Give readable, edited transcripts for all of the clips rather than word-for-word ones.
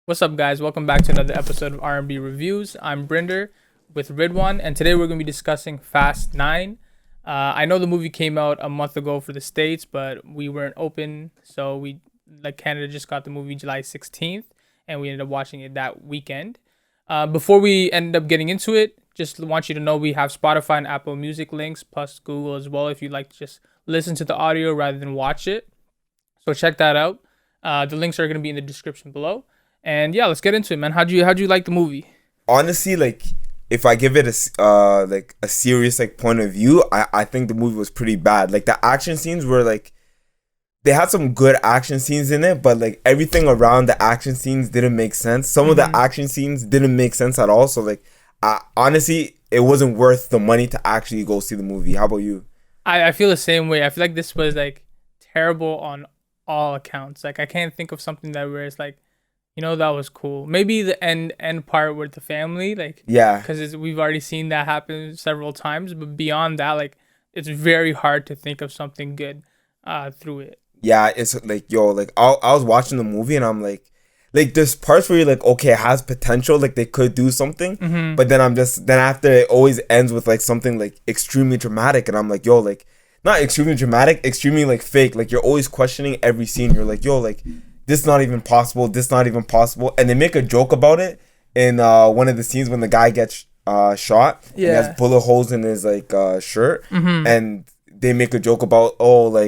What's up, guys? Welcome back to another episode of R&B Reviews. I'm Brinder with Ridwaan, and today we're going to be discussing Fast 9. I know the movie came out a month ago for the States, but we weren't open, so Canada just got the movie July 16th, and we ended up watching it that weekend. Before we end up getting into it, just want you to know we have Spotify and Apple Music links, plus Google as well, if you'd like to just listen to the audio rather than watch it. So check that out. The links are going to be in the description below. And yeah, let's get into it, man. How'd you like the movie? Honestly, if I give it a serious point of view, I think the movie was pretty bad. Like, the action scenes were they had some good action scenes in it, but everything around the action scenes didn't make sense. Some of the action scenes didn't make sense at all. So honestly, it wasn't worth the money to actually go see the movie. How about you? I feel the same way. I feel like this was terrible on all accounts. I can't think of something where it's that was cool. Maybe the end part with the family, yeah, because we've already seen that happen several times. But beyond that, it's very hard to think of something good through it. Yeah, it's I was watching the movie and I'm there's parts where you're okay, it has potential, they could do something, but then after it always ends with something extremely dramatic, and I'm not extremely dramatic, extremely fake. You're always questioning every scene. You're this not even possible, this not even possible. And they make a joke about it in one of the scenes when the guy gets shot. Yeah. He has bullet holes in his shirt. And they make a joke about, we're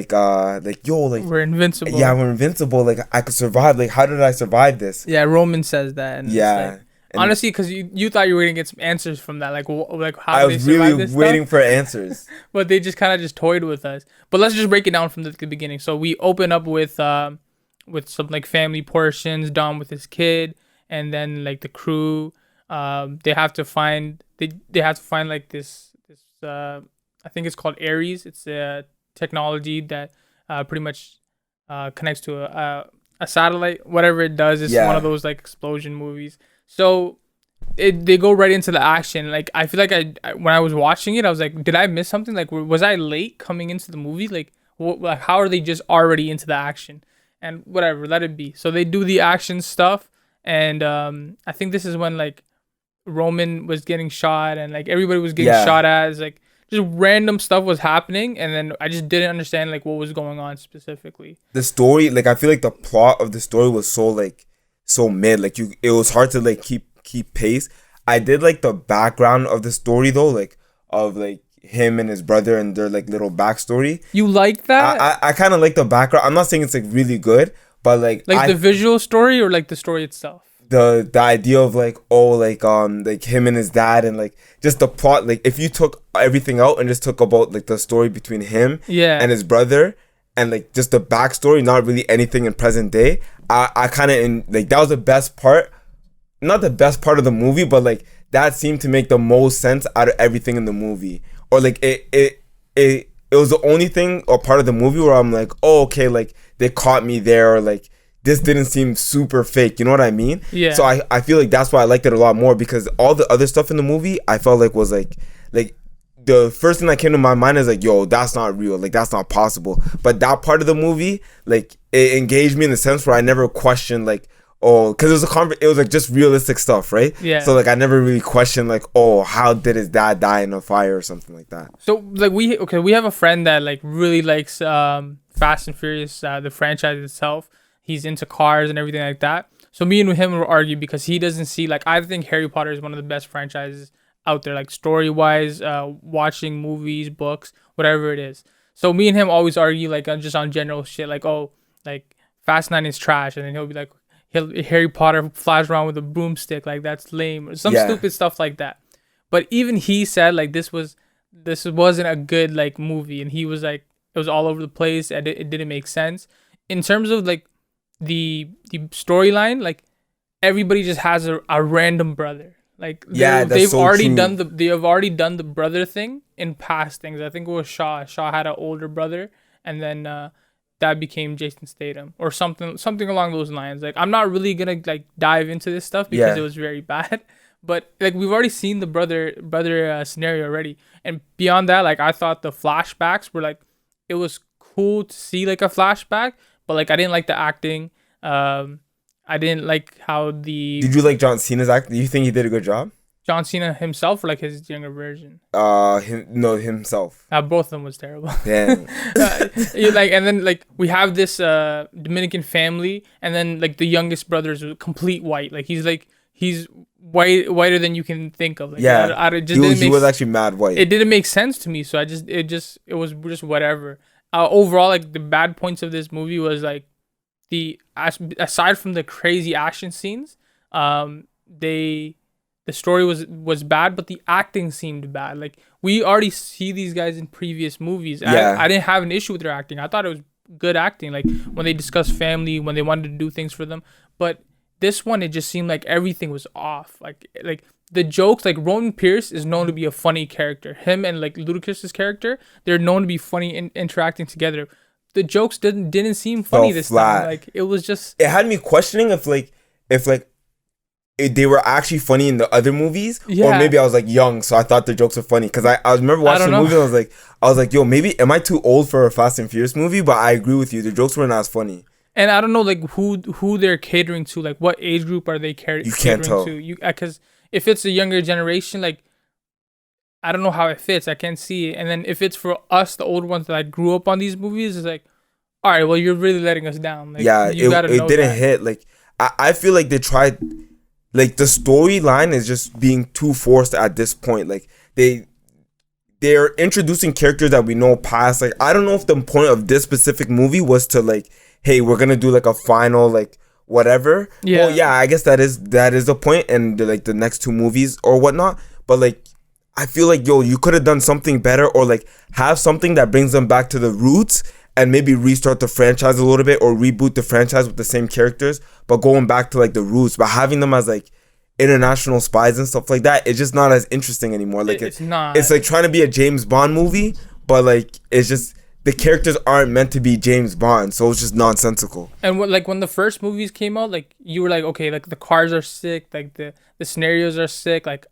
invincible. Yeah, we're invincible. I could survive. How did I survive this? Yeah, Roman says that. And yeah. Honestly, because you thought you were gonna get some answers from that, how I was really waiting for answers, but they just kind of just toyed with us. But let's just break it down from the beginning. So we open up with some family portions, Dom with his kid, and then the crew. They have to find this I think it's called Ares. It's a technology that pretty much connects to a satellite. Whatever it does, it's one of those explosion movies. So they go right into the action. I feel when I was watching it, I was did I miss something? Was I late coming into the movie? How are they just already into the action? And whatever, let it be. So they do the action stuff, and I think this is when Roman was getting shot, and everybody was getting shot at. It's just random stuff was happening, and then I just didn't understand what was going on specifically. The story, I feel the plot of the story was so mid. It was hard to keep pace. I did the background of the story though, of him and his brother and their little backstory. You like that? I kind of like the background. I'm not saying it's really good, but the visual story or the story itself. The idea of him and his dad, and just the plot. If you took everything out and just took about the story between him and his brother, and just the backstory, not really anything in present day. I kind of that was the best part. Not the best part of the movie, but that seemed to make the most sense out of everything in the movie. Or it was the only thing or part of the movie where I'm oh, okay, they caught me there, or this didn't seem super fake. You know what I mean? Yeah. So I feel that's why I liked it a lot more, because all the other stuff in the movie I felt was the first thing that came to my mind is yo, that's not real, that's not possible. But that part of the movie, it engaged me in the sense where I never questioned because it was just realistic stuff, right? Yeah. So I never really questioned how did his dad die in a fire or something like that. So we have a friend that really likes Fast and Furious, the franchise itself. He's into cars and everything like that. So me and him will argue because he doesn't see I think Harry Potter is one of the best franchises out there, story wise, watching movies, books, whatever it is. So me and him always argue just on general shit, Fast 9 is trash, and then he'll be Harry Potter flies around with a broomstick, that's lame, or some stupid stuff like that. But even he said this wasn't a good movie, and he was it was all over the place, and it didn't make sense in terms of the storyline. Everybody just has a random brother. They've already done the brother thing in past things. I think it was Shaw had an older brother, and then that became Jason Statham or something along those lines. I'm not really gonna dive into this stuff because it was very bad, but we've already seen the brother scenario already. And beyond that, I thought the flashbacks were it was cool to see a flashback, but I didn't like the acting. I I didn't like how the Did you like John Cena's act? Do you think he did a good job? John Cena himself or like his younger version. Himself. Both of them was terrible. Damn. And then like we have this Dominican family, and then like the youngest brother is complete white. Like he's whiter than you can think of. Like, yeah, he was actually mad white. It didn't make sense to me, so it was just whatever. Overall, like the bad points of this movie was like aside from the crazy action scenes, the story was bad, but the acting seemed bad. Like we already see these guys in previous movies. Yeah. I didn't have an issue with their acting. I thought it was good acting. Like when they discussed family, when they wanted to do things for them. But this one, it just seemed like everything was off. Like the jokes, like Roman Pierce is known to be a funny character. Him and like Ludacris's character, they're known to be funny in interacting together. The jokes didn't seem funny this time. Like it was just. It had me questioning if they were actually funny in the other movies, or maybe I was like young, so I thought the jokes were funny. Because I remember watching the movie, and I was like, yo, maybe am I too old for a Fast and Furious movie? But I agree with you, the jokes weren't as funny. And I don't know like who they're catering to, like what age group are they catering to? You can't tell. Because if it's a younger generation, like I don't know how it fits. I can't see it. And then if it's for us, the older ones that like, grew up on these movies, it's like, all right, well, you're really letting us down. Like, yeah, it didn't hit. Like I feel like they tried. Like the storyline is just being too forced at this point. Like they're introducing characters that we know past. Like I don't know if the point of this specific movie was to like, hey, we're gonna do like a final like whatever. Yeah. Well, yeah, I guess that is the point, and like the next two movies or whatnot. But like, I feel like you could have done something better, or like have something that brings them back to the roots. And maybe restart the franchise a little bit, or reboot the franchise with the same characters, but going back to like the roots. But having them as like international spies and stuff like that, it's just not as interesting anymore. Like it's not. It's like trying to be a James Bond movie, but like it's just the characters aren't meant to be James Bond, so it's just nonsensical. And when the first movies came out, like you were like, okay, like the cars are sick, like the scenarios are sick, like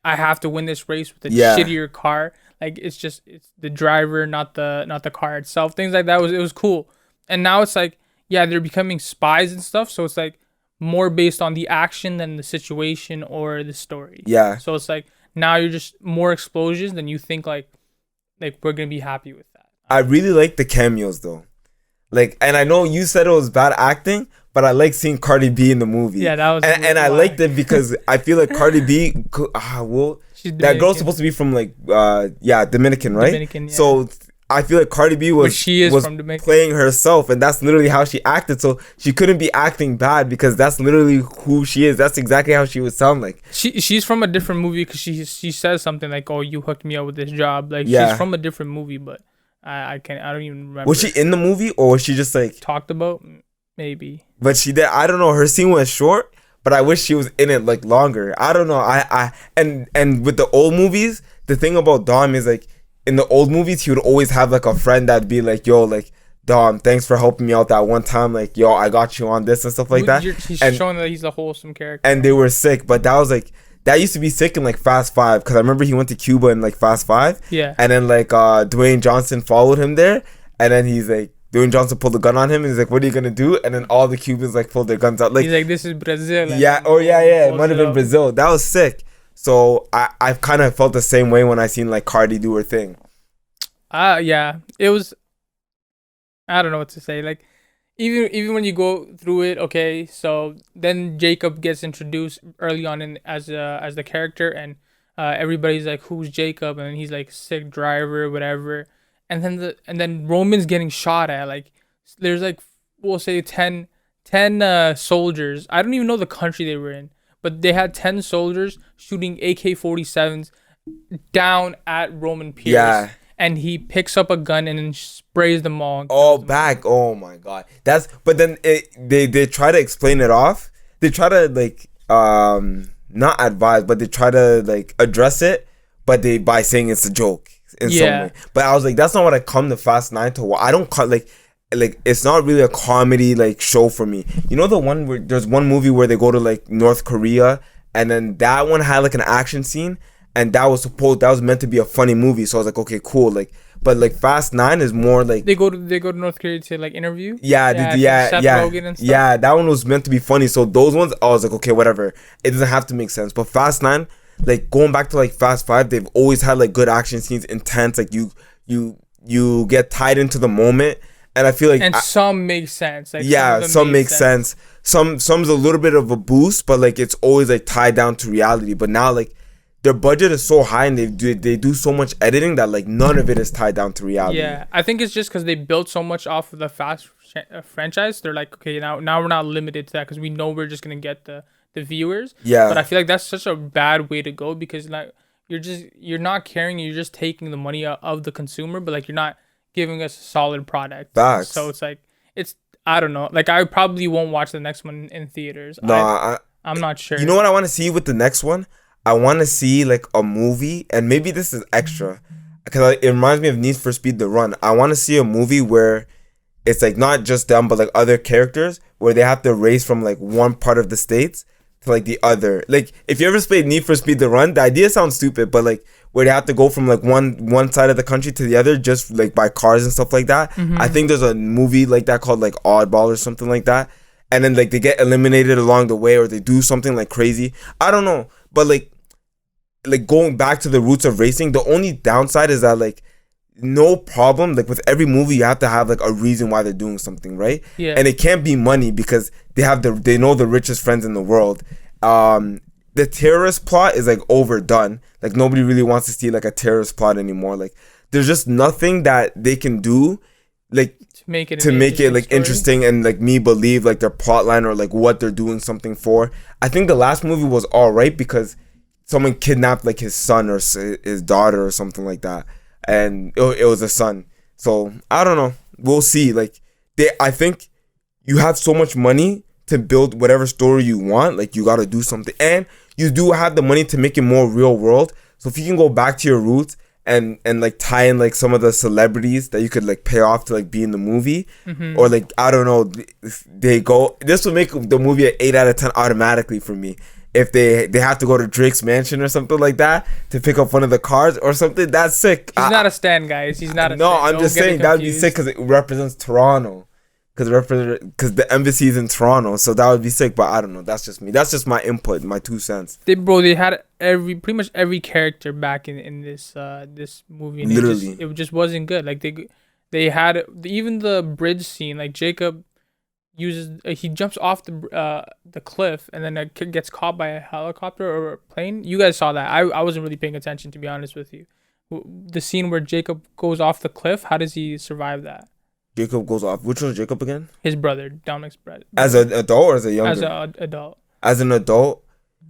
I have to win this race with a shittier car. Like it's the driver, not the car itself. Things like that it was cool. And now it's like, yeah, they're becoming spies and stuff. So it's like more based on the action than the situation or the story. Yeah. So it's like now you're just more explosions than you think like we're gonna be happy with that. I really like the cameos though. Like, and I know you said it was bad acting, but I like seeing Cardi B in the movie. Yeah, that was. And I liked it because I feel like Cardi B. That girl's supposed to be from like Dominican, right? Dominican, yeah. So I feel like Cardi B was from playing herself, and that's literally how she acted. So she couldn't be acting bad because that's literally who she is. That's exactly how she would sound like. She's from a different movie because she says something like, "Oh, you hooked me up with this job." Like she's from a different movie, but I don't even remember. Was she in the movie or was she just like talked about? Maybe. But she did. I don't know. Her scene was short. But I wish she was in it like longer. I don't know. And with the old movies, the thing about Dom is like in the old movies he would always have like a friend that'd be like, yo, like Dom, thanks for helping me out that one time. Like, yo, I got you on this and stuff like that. He's showing that he's a wholesome character. And they were sick, but that used to be sick in like Fast 5 because I remember he went to Cuba in like Fast 5. Yeah. And then like Dwayne Johnson followed him there, and then he's like. Dwayne Johnson pulled a gun on him and he's like, what are you gonna do? And then all the Cubans like pulled their guns out. Like he's like, this is Brazil. Like, it might have been Brazil. That was sick. So I've kind of felt the same way when I seen like Cardi do her thing. Yeah. It was, I don't know what to say. Like even when you go through it, okay, so then Jacob gets introduced early on as the character, and everybody's like, who's Jacob? And he's like, sick driver, whatever. And then Roman's getting shot at. Like there's like, we'll say 10 soldiers. I don't even know the country they were in, but they had 10 soldiers shooting AK-47s down at Roman Pierce. Yeah. And he picks up a gun and then sprays them all. Oh, back. Oh my God. But then they try to explain it off. They try to like not advise, but they try to like address it, but by saying it's a joke. In some way. But I was like, that's not what I come to Fast 9 to watch. I don't like it's not really a comedy like show for me. You know the one where there's one movie where they go to like North Korea, and then that one had like an action scene, and that was meant to be a funny movie. So I was like, okay, cool. Like, But like Fast 9 is more like They go to North Korea to like interview. yeah, Seth Rogen and stuff. yeah. That one was meant to be funny. So those ones, I was like, okay, whatever. It doesn't have to make sense. But Fast 9, like going back to like Fast 5, they've always had like good action scenes, intense. Like you get tied into the moment, and I feel like some make sense. Like, yeah, some make sense. Some's a little bit of a boost, but like it's always like tied down to reality. But now like their budget is so high and they do so much editing that like none of it is tied down to reality. Yeah, I think it's just because they built so much off of the Fast franchise. They're like, okay, now we're not limited to that because we know we're just gonna get the viewers. Yeah. But I feel like that's such a bad way to go because like you're not caring. You're just taking the money out of the consumer, but like you're not giving us a solid product. Facts. So it's like I don't know. Like I probably won't watch the next one in theaters. No, I'm not sure. You know what I want to see with the next one? I want to see like a movie, and maybe this is extra because it reminds me of Need for Speed The Run. I want to see a movie where it's like not just them but like other characters where they have to race from like one part of the states to like the other. Like if you ever played Need for Speed The Run, the idea sounds stupid, but like where they have to go from like one side of the country to the other just like by cars and stuff like that. Mm-hmm. I think there's a movie like that called like Oddball or something like that, and then like they get eliminated along the way or they do something like crazy. I don't know, but like going back to the roots of racing, the only downside is that like no problem, like with every movie you have to have like a reason why they're doing something, right? Yeah. And it can't be money because they know the richest friends in the world. The terrorist plot is like overdone. Like nobody really wants to see like a terrorist plot anymore. Like there's just nothing that they can do like to make it like story. interesting and like me believe like their plot line or like what they're doing something for. I think the last movie was all right because someone kidnapped like his son or his daughter or something like that, and it was a son. So I don't know. We'll see. Like I think you have so much money to build whatever story you want. Like you got to do something, and you do have the money to make it more real world. So if you can go back to your roots and like tie in like some of the celebrities that you could like pay off to like be in the movie, mm-hmm. or like I don't know, this will make the movie an 8 out of 10 automatically for me. If they have to go to Drake's mansion or something like that to pick up one of the cars or something, that's sick. He's not a stan, guys. He's not a no, stan. I'm just saying that would be sick because it represents Toronto. Because the embassy is in Toronto, so that would be sick. But I don't know. That's just me. That's just my input, my 2 cents. They had pretty much every character back in this movie. And literally, it just wasn't good. Like they had even the bridge scene. Like Jacob he jumps off the cliff and then a kid gets caught by a helicopter or a plane. You guys saw that. I wasn't really paying attention, to be honest with you. The scene where Jacob goes off the cliff. How does he survive that? Jacob goes off. Which one's Jacob again? His brother, Dominic's brother. As an adult or as a younger? As an adult. As an adult?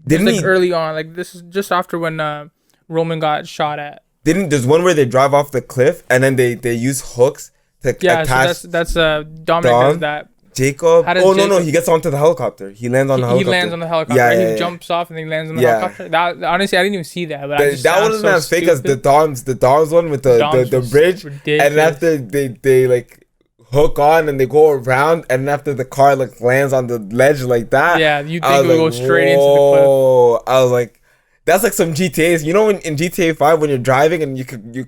Didn't he early on? Like this is just after when Roman got shot at. There's one where they drive off the cliff and then they use hooks to attach. So that's Dominic does that. Jacob. No, he gets onto the helicopter. He lands on the helicopter. He lands on the helicopter. Yeah, he jumps off and then he lands on the helicopter. That honestly, I didn't even see that. But that wasn't as fake as the Dom's one with the bridge. Ridiculous. And after they like hook on and they go around, and after the car like lands on the ledge like that. Yeah, you think it would go straight into the cliff. I was like, that's like some GTAs. You know, in GTA 5 when you're driving and you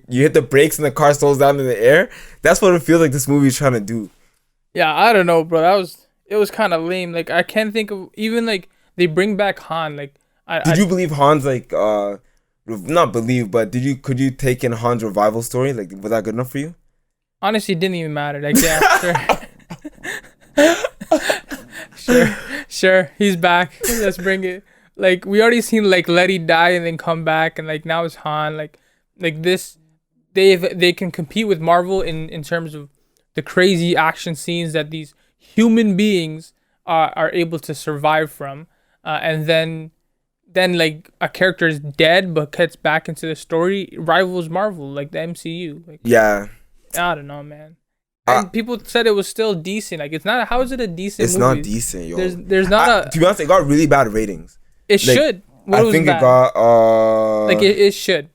hit the brakes and the car slows down in the air. That's what it feels like this movie is trying to do. Yeah, I don't know, bro. It was kind of lame. Like I can't think of even like they bring back Han. Like did you believe Han's like not believe, but could you take in Han's revival story? Like was that good enough for you? Honestly, it didn't even matter. Like yeah, sure, he's back. Let's bring it. Like we already seen like Letty die and then come back, and like now it's Han. Like this, they can compete with Marvel in terms of the crazy action scenes that these human beings are able to survive from, and then like a character is dead but gets back into the story, rivals Marvel, like the MCU. Like, yeah, I don't know, man. And people said it was still decent. Like it's not. How is it a decent? It's movie? Not decent, yo. There's not to be honest, it got really bad ratings. It like, should. I think it got like it should.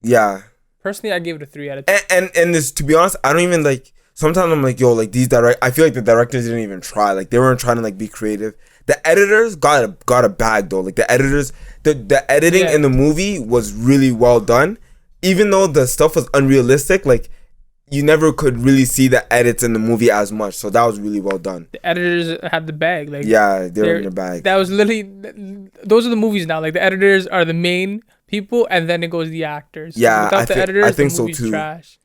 Yeah. Personally, I gave it a 3 out of 10. And this, to be honest, I don't even like. Sometimes I'm like, yo, like these I feel like the directors didn't even try. Like they weren't trying to like be creative. The editors got a bag though. Like the editors, the editing in the movie was really well done. even though the stuff was unrealistic, like you never could really see the edits in the movie as much. So that was really well done. The editors had the bag. Like yeah, they're in the bag. That was literally. Those are the movies now. Like the editors are the main people, and then it goes to the actors. Yeah, without the editors, I think the so movie's too. Trash.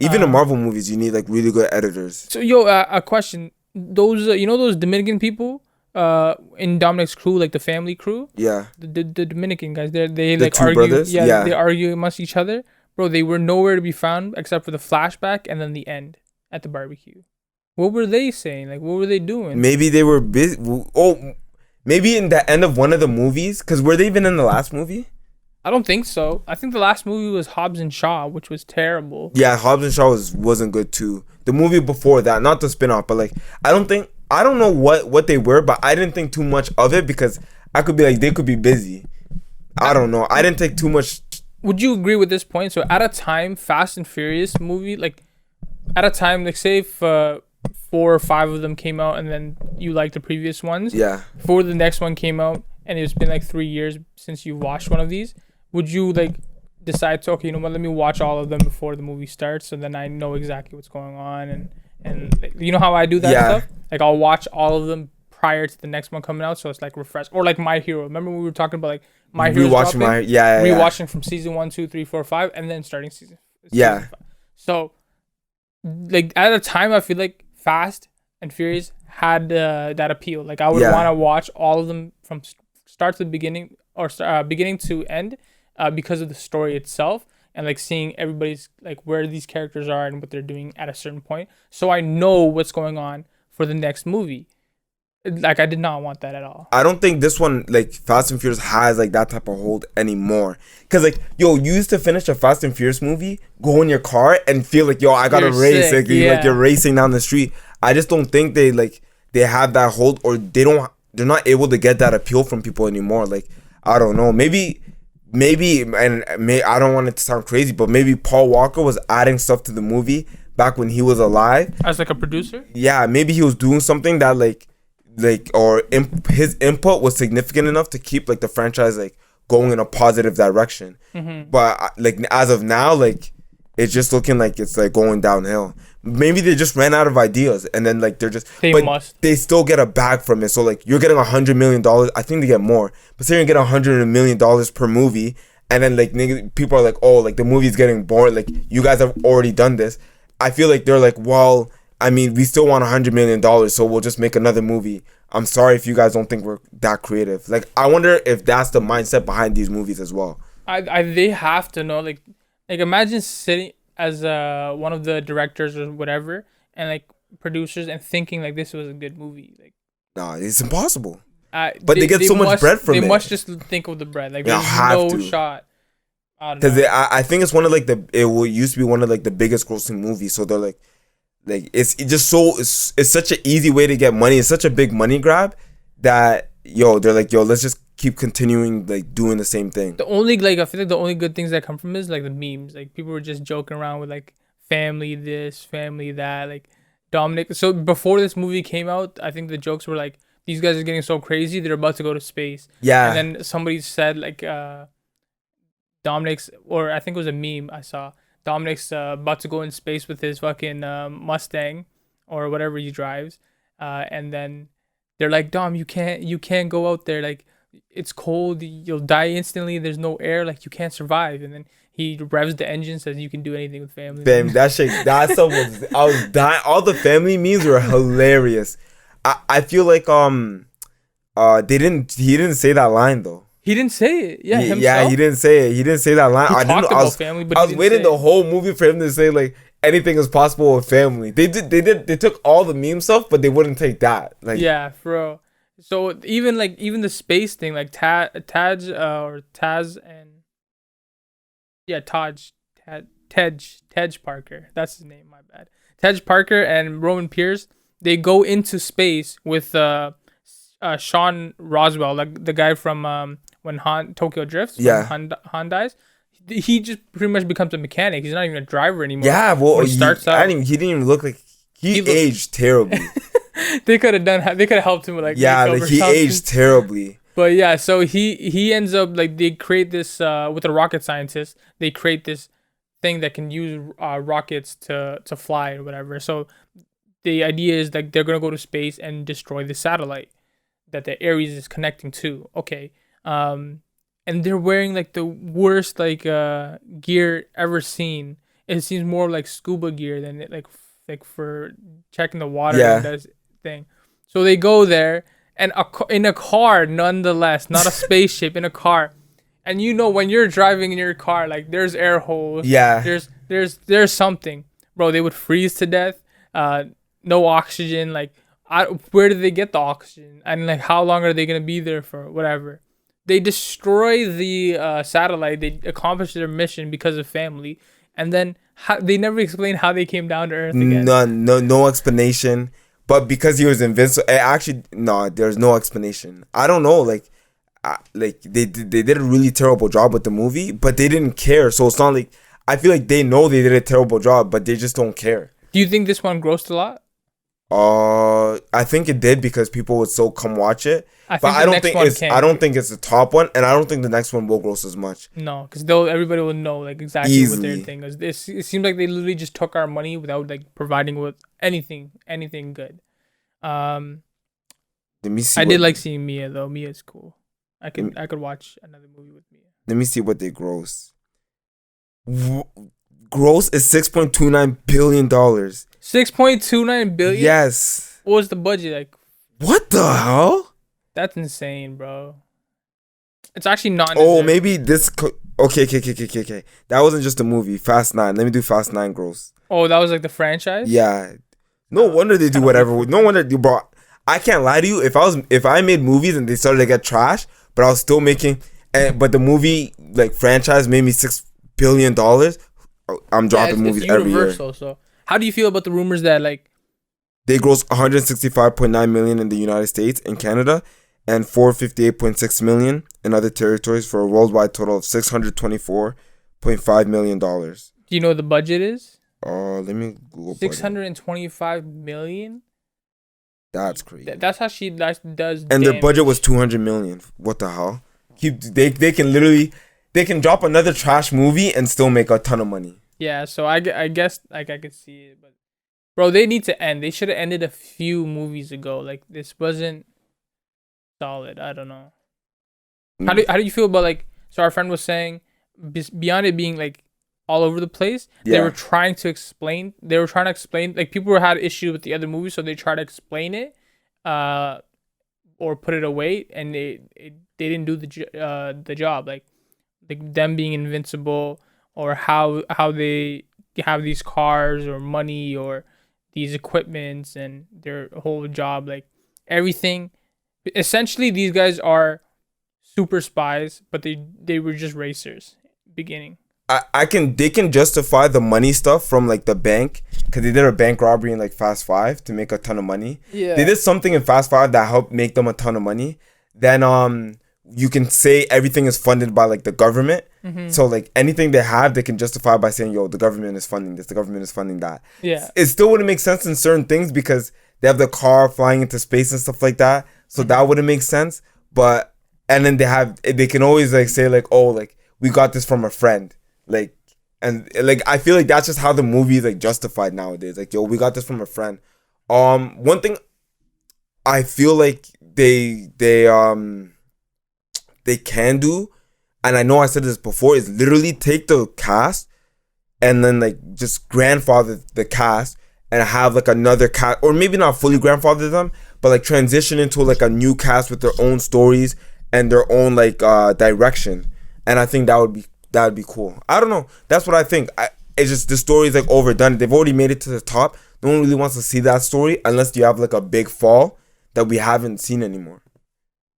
Even in Marvel movies, you need like really good editors. So yo, a question. Those you know those Dominican people in Dominic's crew, like the family crew. Yeah. The Dominican guys, they The like two argue. brothers? Yeah. They argue amongst each other. Bro, they were nowhere to be found except for the flashback and then the end at the barbecue. What were they saying? Like, what were they doing? Maybe they were busy. Oh, maybe in the end of one of the movies. Because were they even in the last movie? I don't think so. I think the last movie was Hobbs and Shaw, which was terrible. Yeah, Hobbs and Shaw wasn't good too. The movie before that, not the spin-off, but like I don't know what they were, but I didn't think too much of it because I could be like they could be busy. I don't know. I didn't take too much. Would you agree with this point? So at a time, Fast and Furious movie, like at a time, like say if 4 or 5 of them came out and then you like the previous ones. Yeah. Before the next one came out and it's been like 3 years since you watched one of these, would you like decide to, okay, you know what, let me watch all of them before the movie starts so then I know exactly what's going on and like, you know how I do that stuff? Like I'll watch all of them prior to the next one coming out so it's like refreshed. Or like My Hero. Remember we were talking about like My Hero rewatching from season 1, 2, 3, 4, 5 and then starting season 5. So like at the time I feel like Fast and Furious had that appeal. Like I would want to watch all of them from start to the beginning or beginning to end because of the story itself and like seeing everybody's like where these characters are and what they're doing at a certain point. So I know what's going on for the next movie. Like I did not want that at all. I don't think this one like Fast and Furious has like that type of hold anymore. Cause like yo, you used to finish a Fast and Furious movie, go in your car and feel like yo, I gotta race. Like, like you're racing down the street. I just don't think they have that hold or they're not able to get that appeal from people anymore. Like I don't know. Maybe I don't want it to sound crazy, but maybe Paul Walker was adding stuff to the movie back when he was alive as like a producer. Yeah, maybe he was doing something that his input was significant enough to keep like the franchise like going in a positive direction. But like as of now, like it's just looking like it's like going downhill. Maybe they just ran out of ideas and then like they still get a bag from it. So like you're getting $100 million. I think they get more, but say you're getting $100 million per movie, and then like people are like, oh, like the movie's getting bored. Like you guys have already done this. I feel like they're like, well, I mean, we still want $100 million, so we'll just make another movie. I'm sorry if you guys don't think we're that creative. Like, I wonder if that's the mindset behind these movies as well. They have to know, like imagine sitting as one of the directors or whatever, and like producers and thinking like this was a good movie. Like, nah, it's impossible. But they get so much bread from it. They must just think of the bread. Like, there's no shot. Because I think it's one of like it used to be one of like the biggest grossing movies. So they're like it's such an easy way to get money. It's such a big money grab that they're like, let's just keep continuing like doing the same thing. The only I feel like the only good things that come from it is like the memes. Like people were just joking around with like family this, family that. Like Dominic. So before this movie came out, I think the jokes were like, these guys are getting so crazy, they're about to go to space. Yeah. And then somebody said like Dominic's, or I think it was a meme I saw. Dominic's about to go in space with his fucking Mustang or whatever he drives, and then they're like, Dom, you can't go out there. Like it's cold, you'll die instantly. There's no air, like you can't survive. And then he revs the engine, says you can do anything with family. Damn, that shit. That stuff was. I was dying. All the family memes were hilarious. I feel like he didn't say that line though. He didn't say it. Yeah, himself. Yeah, he didn't say it. He didn't say that line. He talked about family, but I was waiting the whole movie for him to say like anything is possible with family. They took all the meme stuff, but they wouldn't take that. Like, yeah, bro. So even the space thing, like Taj Parker. That's his name. My bad. Tej Parker and Roman Pierce. They go into space with Sean Roswell, like the guy from when Tokyo Drifts. Yeah. Han dies. He just pretty much becomes a mechanic. He's not even a driver anymore. Yeah, well, he starts out. He didn't even look like he aged terribly. They could have helped him with like he aged terribly. But yeah, so he ends up like they create this with a rocket scientist. They create this thing that can use rockets to fly or whatever. So the idea is like they're gonna go to space and destroy the satellite that the Ares is connecting to. Okay. And they're wearing like the worst like gear ever seen. It seems more like scuba gear than it like for checking the water and Yeah. does thing. So they go there and in a car, nonetheless, not a spaceship, in a car. And you know when you're driving in your car, like there's air holes, Yeah. there's something, bro. They would freeze to death. No oxygen. Like, where do they get the oxygen? And like, how long are they gonna be there for? Whatever. They destroy the satellite. They accomplish their mission because of family, and then they never explain how they came down to Earth again. None, no explanation. But because he was invincible, actually, no, there's no explanation. I don't know, like they did a really terrible job with the movie, but they didn't care. So it's not like I feel like they know they did a terrible job, but they just don't care. Do you think this one grossed a lot? I think it did because people would so come watch it. But I don't think it's the top one, and I don't think the next one will gross as much. No, because everybody will know like exactly Easily. what their thing is. It seems like they literally just took our money without like providing with anything good. Let me see. I did like seeing Mia though. Mia's cool. I could watch another movie with Mia. Let me see what they gross. Gross is $6.29 billion. $6.29 billion. Yes. What was the budget like? What the hell? That's insane, bro. It's actually not. Oh, maybe this. Okay. That wasn't just a movie. Fast 9. Let me do Fast 9 gross. Oh, that was like the franchise. Yeah. No wonder they do whatever. No wonder they bro. I can't lie to you. If I made movies and they started to get trash, but I was still making, but the movie like franchise made me $6 billion. I'm dropping movies every year. So how do you feel about the rumors that like they gross 165.9 million in the United States and Canada, and 458.6 million in other territories for a worldwide total of $624.5 million. Do you know what the budget is? Let me Google. 625 million. That's crazy. That's how she does. And their budget was 200 million. What the hell? They can literally drop another trash movie and still make a ton of money. Yeah, so I guess like I could see it, but bro, they need to end. They should have ended a few movies ago. Like this wasn't solid. I don't know. How do you feel about like? So our friend was saying, beyond it being like all over the place, they were trying to explain. Like people had issues with the other movies, so they tried to explain it, or put it away, and they didn't do the job. Like them being invincible, or how they have these cars or money or these equipments and their whole job, like everything. Essentially, these guys are super spies, but they were just racers beginning. They can justify the money stuff from like the bank, because they did a bank robbery in like Fast 5 to make a ton of money. Yeah, they did something in Fast 5 that helped make them a ton of money. Then you can say everything is funded by like the government. Mm-hmm. So like anything they have, they can justify by saying, yo, the government is funding this, the government is funding that. Yeah, it still wouldn't make sense in certain things because they have the car flying into space and stuff like that. So that wouldn't make sense. But and then they can always like say like, oh, like we got this from a friend. Like, and like I feel like that's just how the movie is like justified nowadays. Like, yo, we got this from a friend. One thing I feel like they can do, and I know I said this before, is literally take the cast and then like just grandfather the cast and have like another cast, or maybe not fully grandfather them, but like transition into like a new cast with their own stories and their own like direction. And I think that would be cool. I don't know. That's what I think. It's just the story is like overdone. They've already made it to the top. No one really wants to see that story unless you have like a big fall that we haven't seen anymore.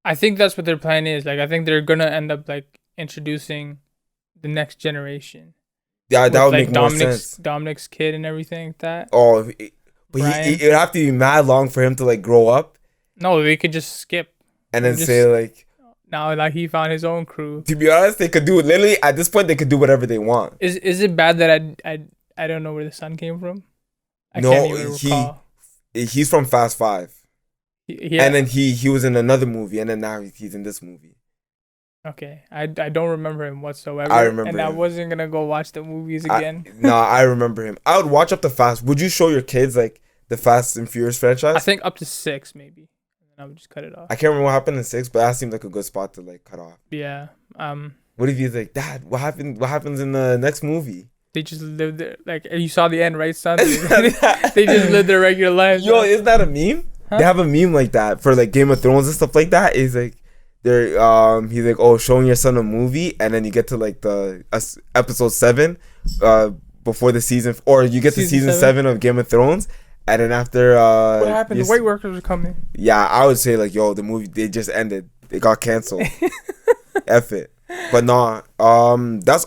I think that's what their plan is. Like I think they're gonna end up like introducing the next generation. Yeah, that would like make more sense. Dominic's kid and everything like that. Oh, but it would have to be mad long for him to like grow up. No, they could just skip and then say like, now like he found his own crew. To be honest, they could do it literally at this point. They could do whatever they want. Is it bad that I don't know where the son came from? I can't even recall. He's from Fast 5. Yeah. And then he was in another movie, and then now he's in this movie. Okay, I don't remember him whatsoever, I remember and I him. wasn't gonna go watch the movies again. No, I remember him. I would watch up the Fast. Would you show your kids like the Fast and Furious I franchise? think up to 6 maybe, and then I would just cut it off. I can't remember what happened in 6, but that seemed like a good spot to like cut off. Yeah. What if he's like, Dad, what happened? What happens in the next movie? They just lived there. Like you saw the end, right, son? They just lived their regular lives. Yo, isn't that a meme? Huh? They have a meme like that for like Game of Thrones and stuff like that. It's like they're he's like, oh, showing your son a movie, and then you get to like the episode 7 before the season, or you get to season 7 of Game of Thrones, and then after what happened? The White Workers are coming. Yeah, I would say like, yo, the movie, they just ended. It got canceled. F it. But nah, that's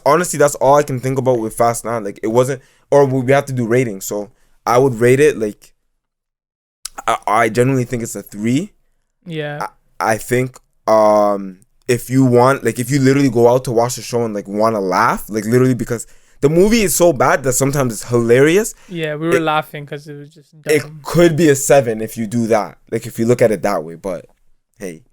all I can think about with Fast 9. Like, it wasn't, or we have to do ratings. So I would rate it like, I genuinely think it's a 3. Yeah. I think if you want, like, if you literally go out to watch the show and like want to laugh, like literally, because the movie is so bad that sometimes it's hilarious. Yeah, we were laughing because it was just dumb. It could be a 7 if you do that, like if you look at it that way. But hey.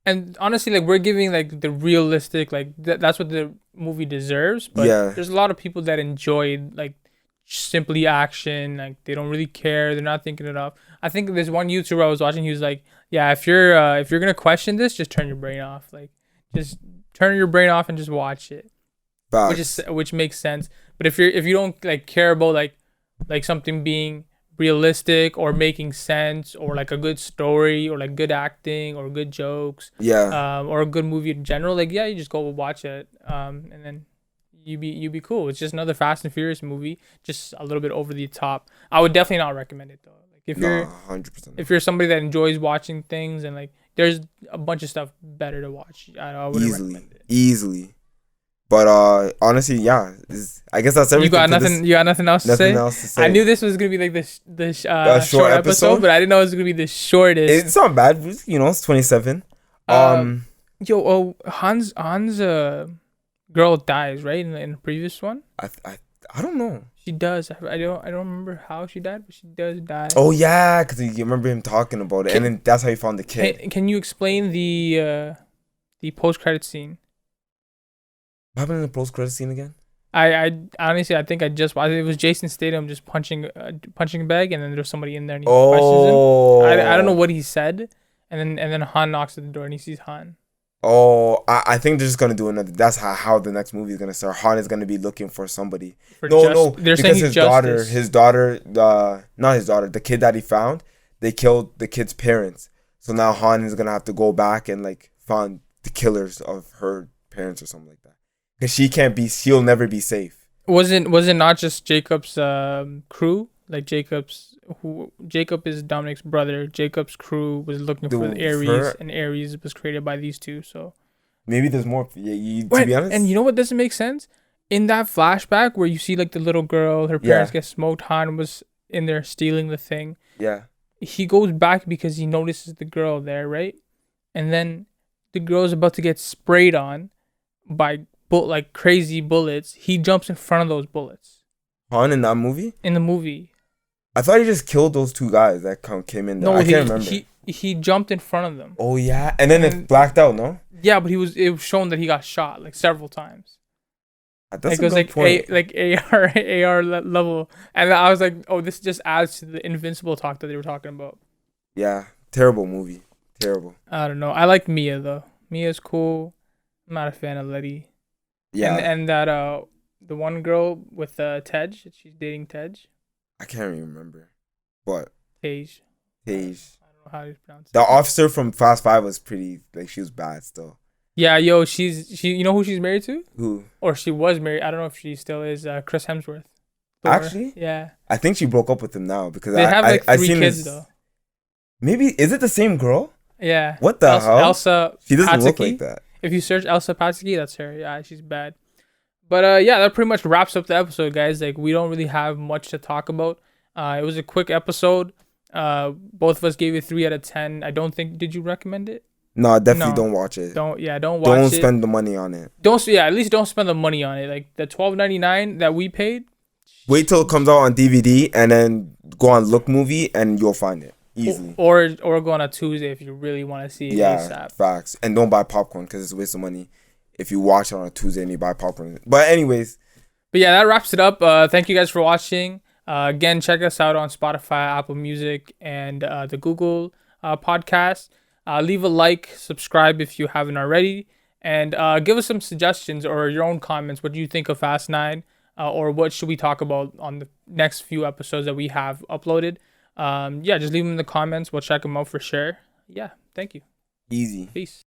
And honestly, like, we're giving like the realistic, like that's what the movie deserves. But Yeah. there's a lot of people that enjoy like simply action. Like, they don't really care. They're not thinking it up. I think there's one YouTuber I was watching. He was like, "Yeah, if you're gonna question this, just turn your brain off. Like, just turn your brain off and just watch it." Facts. Which makes sense. But if you don't like care about like something being realistic or making sense, or like a good story, or like good acting or good jokes, Yeah. or a good movie in general, like, yeah, you just go watch it, and then you be cool. It's just another Fast and Furious movie, just a little bit over the top. I would definitely not recommend it though. Like, if you're 100%. if you're somebody that enjoys watching things, and like there's a bunch of stuff better to watch, I wouldn't recommend it. Easily. But honestly, yeah, I guess that's everything. You got nothing else to say? Nothing else to say. I knew this was gonna be like this short episode, but I didn't know it was gonna be the shortest. It's not bad, you know. It's 27. Hans girl dies, right, in the previous one. I don't know. She does. I don't remember how she died, but she does die. Oh yeah, because you remember him talking about it, and then that's how he found the kid. Can you explain the post credit scene? What happened in the post credit scene again? I honestly, I think I just watched it. It was Jason Statham just punching a bag, and then there's somebody in there and he questions him. I don't know what he said, and then Han knocks at the door and he sees Han. Oh, I think they're just gonna do another. That's how the next movie is gonna start. Han is gonna be looking for somebody. No, they're saying his daughter, not his daughter, the kid that he found, they killed the kid's parents. So now Han is gonna have to go back and like find the killers of her parents or something like that. Because she'll never be safe. Was it not just Jacob's crew? Like Jacob is Dominic's brother. Jacob's crew was looking for the Ares, and Ares was created by these two. So maybe there's more. To be honest, and you know what doesn't make sense? In that flashback where you see like the little girl, her parents get smoked. Han was in there stealing the thing. Yeah. He goes back because he notices the girl there, right? And then the girl's about to get sprayed on by like crazy bullets. He jumps in front of those bullets. Han in that movie? In the movie. I thought he just killed those two guys that came in there. No, I can't remember. He jumped in front of them. Oh yeah, and then it blacked out. No. Yeah, but it was shown that he got shot like several times. That's it goes like AR level, and I was like, oh, this just adds to the Invincible talk that they were talking about. Yeah, terrible movie. Terrible. I don't know. I like Mia though. Mia's cool. I'm not a fan of Letty. Yeah. And that the one girl with Tej, she's dating Tej. I can't even remember. What? Tej. I don't know how you pronounce it. The officer from Fast 5 was pretty, like, she was bad still. Yeah, yo, she you know who she's married to? Who? Or she was married. I don't know if she still is. Chris Hemsworth. Thor. Actually? Yeah. I think she broke up with him now because they have like 3 kids though. Maybe is it the same girl? Yeah. What the hell? Elsa. She doesn't look like that. If you search Elsa Pataky, that's her. Yeah, she's bad. But yeah, that pretty much wraps up the episode, guys. Like, we don't really have much to talk about. It was a quick episode. Both of us gave it 3 out of 10. I don't think. Did you recommend it? No, definitely don't watch it. Don't watch it. Don't spend the money on it. At least don't spend the money on it. Like the $12.99 that we paid. Wait till it comes out on DVD and then go on Look Movie and you'll find it easily. Or go on a Tuesday if you really want to see it. Yeah, ASAP. Facts. And don't buy popcorn because it's a waste of money. if you watch it on a Tuesday and you buy popcorn. But anyways, But yeah, that wraps it up. Thank you guys for watching. Again, check us out on Spotify, Apple Music, and the Google podcast. Leave a like, subscribe if you haven't already, and give us some suggestions or your own comments. What do you think of Fast 9? Or what should we talk about on the next few episodes that we have uploaded? Yeah, just leave them in the comments. We'll check them out for sure. Yeah, thank you. easy. Peace.